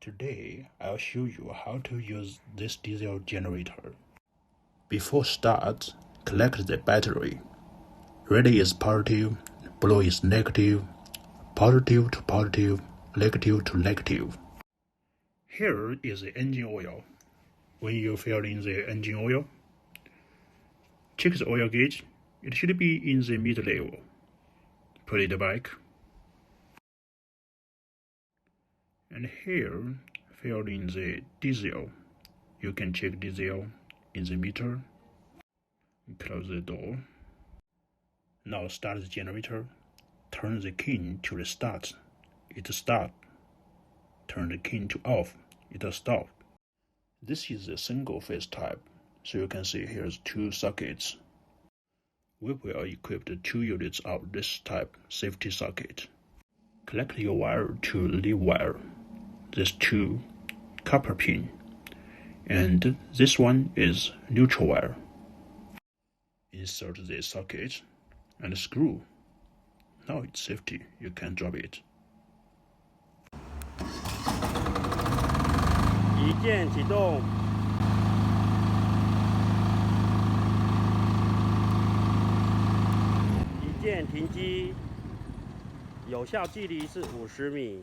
Today, I'll show you how to use this diesel generator. Before start, collect the battery. Red is positive, blue is negative, positive to positive, negative to negative. Here is the engine oil. When you fill in the engine oil, check the oil gauge. It should be in the mid-level. Put it back. And here, fill in the diesel. You can check diesel in the meter. Close the door. Now start the generator. Turn the key to restart. It starts. Turn the key to off. It stops. This is the single phase type, so you can see here's two sockets. We will equip the 2 units of this type safety socket. Connect your wire to lead wire. These 2 copper pin, and this one is neutral wire. Insert the socket and screw. Now it's safety, you can drop it. 一键启动，一键停机，有效距离是50米。